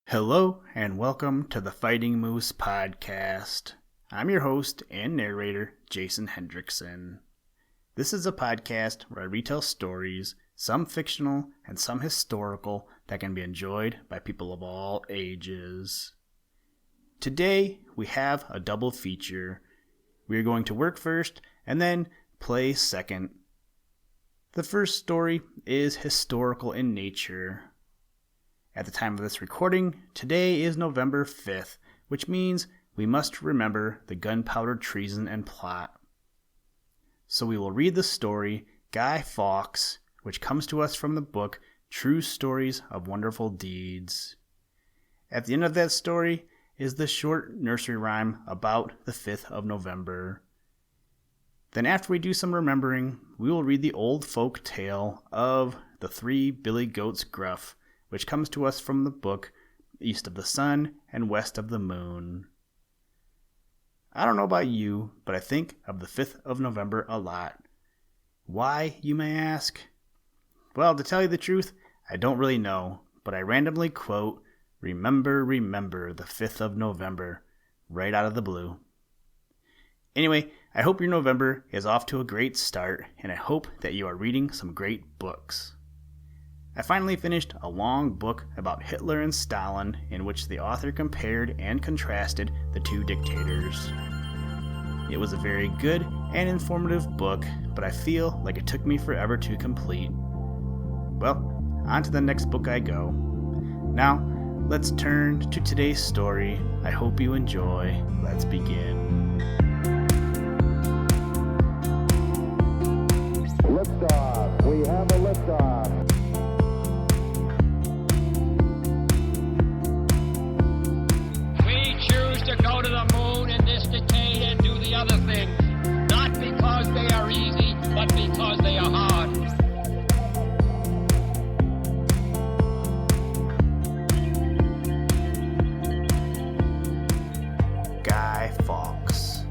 Hello and welcome to the Fighting Moose podcast. I'm your host and narrator, Jason Hendrickson. This is a podcast where I retell stories, some fictional and some historical, that can be enjoyed by people of all ages. Today we have a double feature. We are going to work first and then play second. The first story is historical in nature. At the time of this recording, today is November 5th, which means we must remember the Gunpowder Treason and plot. So we will read the story, Guy Fawkes, which comes to us from the book True Stories of Wonderful Deeds. At the end of that story is the short nursery rhyme about the 5th of November. Then after we do some remembering, we will read the old folk tale of the Three Billy Goats Gruff, which comes to us from the book East of the Sun and West of the Moon. I don't know about you, but I think of the 5th of November a lot. Why, you may ask? Well, to tell you the truth, I don't really know, but I randomly quote, "Remember, remember the 5th of November," right out of the blue. Anyway, I hope your November is off to a great start, and I hope that you are reading some great books. I finally finished a long book about Hitler and Stalin in which the author compared and contrasted the two dictators. It was a very good and informative book, but I feel like it took me forever to complete. Well, on to the next book I go. Now, let's turn to today's story. I hope you enjoy. Let's begin. Liftoff. We have a liftoff. To go to the moon in this decade and do the other things, not because they are easy, but because they are hard. Guy Fawkes.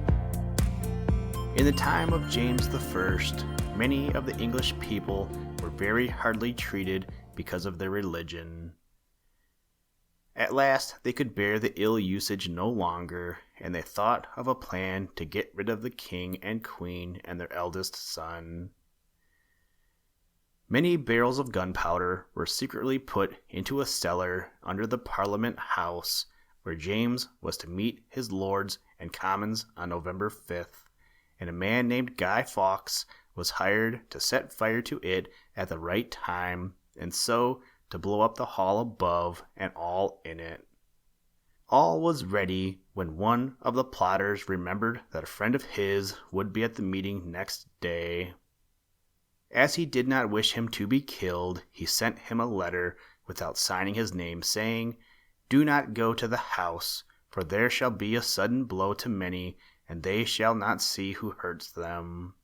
In the time of James I, many of the English people were very hardly treated because of their religion. At last, they could bear the ill usage no longer, and they thought of a plan to get rid of the king and queen and their eldest son. Many barrels of gunpowder were secretly put into a cellar under the Parliament House, where James was to meet his lords and commons on November 5th, and a man named Guy Fawkes was hired to set fire to it at the right time, and so to blow up the hall above and all in it. All was ready when one of the plotters remembered that a friend of his would be at the meeting next day. As he did not wish him to be killed, he sent him a letter without signing his name, saying, "Do not go to the house, for there shall be a sudden blow to many, and they shall not see who hurts them."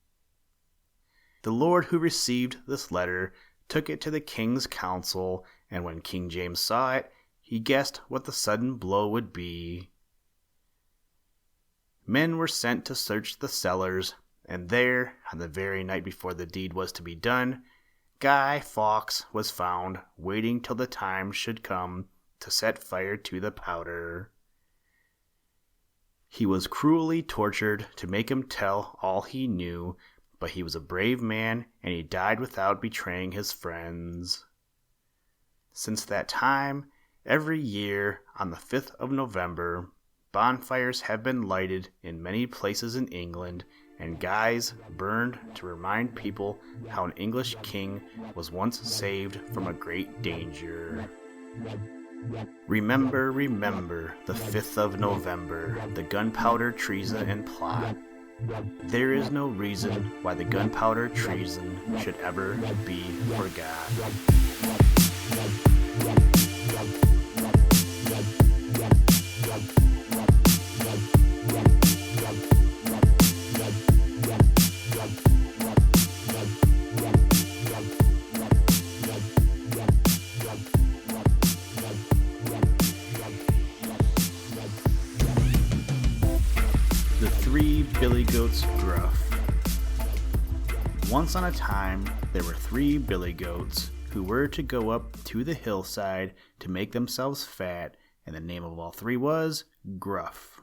The lord who received this letter took it to the king's council, and when King James saw it, he guessed what the sudden blow would be. Men were sent to search the cellars, and there, on the very night before the deed was to be done, Guy Fawkes was found waiting till the time should come to set fire to the powder. He was cruelly tortured to make him tell all he knew, but he was a brave man, and he died without betraying his friends. Since that time, every year, on the 5th of November, bonfires have been lighted in many places in England, and guys burned to remind people how an English king was once saved from a great danger. Remember, remember the 5th of November, the Gunpowder Treason and plot. There is no reason why the Gunpowder Treason should ever be forgot. The Three Billy Goats Gruff. Once on a time, there were 3 billy goats who who were to go up to the hillside to make themselves fat, and the name of all three was Gruff.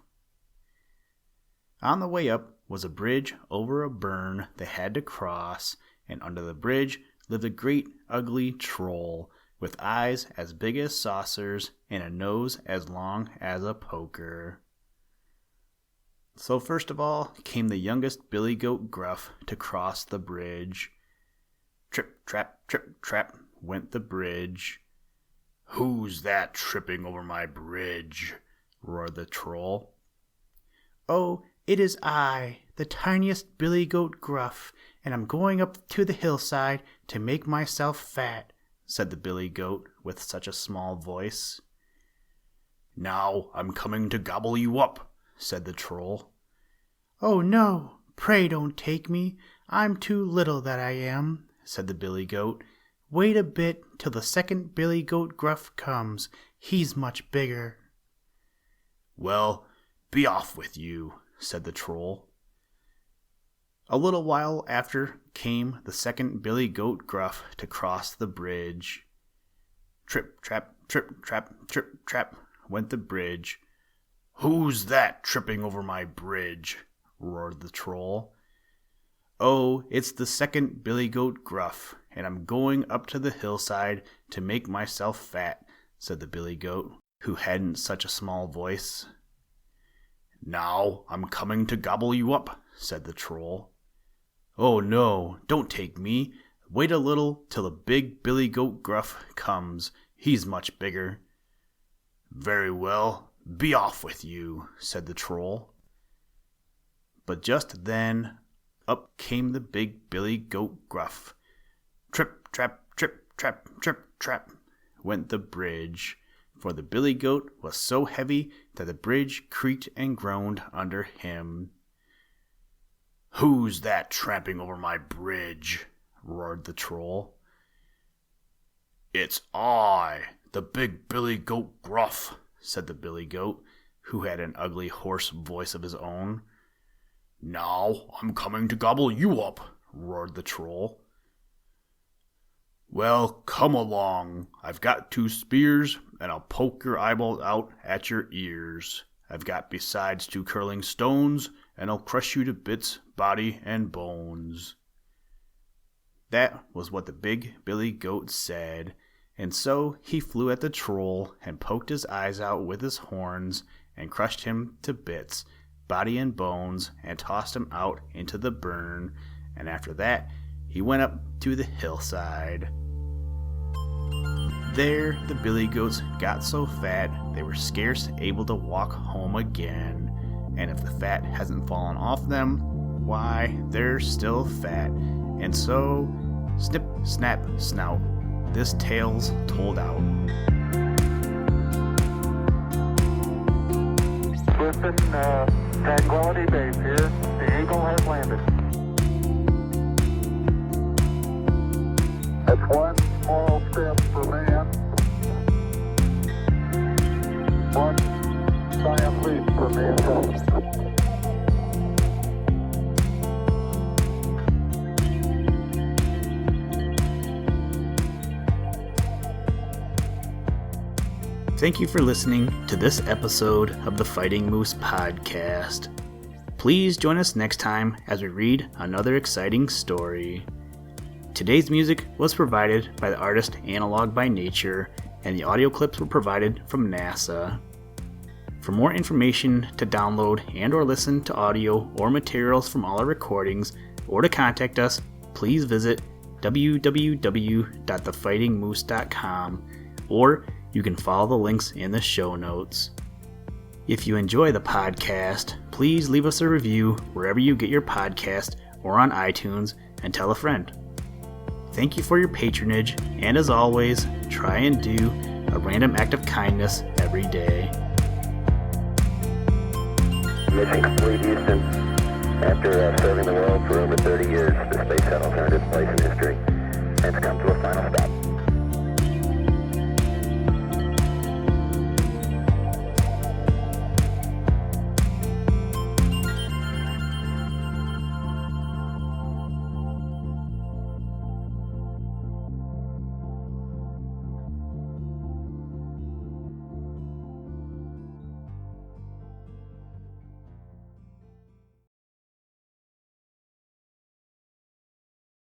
On the way up was a bridge over a burn they had to cross, and under the bridge lived a great ugly troll with eyes as big as saucers and a nose as long as a poker. So first of all came the youngest Billy Goat Gruff to cross the bridge. Trip, trap, went the bridge. "Who's that tripping over my bridge?" roared the troll. "Oh, it is I, the tiniest Billy Goat Gruff, and I'm going up to the hillside to make myself fat," said the Billy Goat with such a small voice. "Now I'm coming to gobble you up," said the troll. "Oh no, pray don't take me. I'm too little that I am," said the Billy Goat. "Wait a bit till the second Billy Goat Gruff comes. He's much bigger." "Well, be off with you," said the troll. A little while after came the second Billy Goat Gruff to cross the bridge. Trip, trap, went the bridge. "Who's that tripping over my bridge?" roared the troll. "Oh, it's the second Billy Goat Gruff, and I'm going up to the hillside to make myself fat," said the Billy Goat, who hadn't such a small voice. "Now I'm coming to gobble you up," said the troll. "Oh no, don't take me. Wait a little till the big Billy Goat Gruff comes. He's much bigger." "Very well, be off with you," said the troll. But just then up came the big Billy Goat Gruff. Trip, trap, went the bridge, for the Billy Goat was so heavy that the bridge creaked and groaned under him. "Who's that tramping over my bridge?" roared the troll. "It's I, the big Billy Goat Gruff," said the Billy Goat, who had an ugly hoarse voice of his own. "Now I'm coming to gobble you up," roared the troll. "Well, come along. I've got 2 spears, and I'll poke your eyeballs out at your ears. I've got besides 2 curling stones, and I'll crush you to bits, body and bones." That was what the big Billy Goat said, and so he flew at the troll and poked his eyes out with his horns and crushed him to bits, body and bones, and tossed him out into the burn, and after that he went up to the hillside. There the Billy Goats got so fat they were scarce able to walk home again, and if the fat hasn't fallen off them, why, they're still fat, and so, snip, snap, snout, this tale's told out. Listen, Tranquility Base here. The Eagle has landed. That's one small step for man, one giant leap for mankind. Thank you for listening to this episode of the Fighting Moose Podcast. Please join us next time as we read another exciting story. Today's music was provided by the artist Analog by Nature, and the audio clips were provided from NASA. For more information to download and or listen to audio or materials from all our recordings, or to contact us, please visit www.thefightingmoose.com, or you can follow the links in the show notes. If you enjoy the podcast, please leave us a review wherever you get your podcast or on iTunes, and tell a friend. Thank you for your patronage, and as always, try and do a random act of kindness every day. Mission complete, Houston. After serving the world for over 30 years, the space shuttle turned its place in history and it's come to a final stop.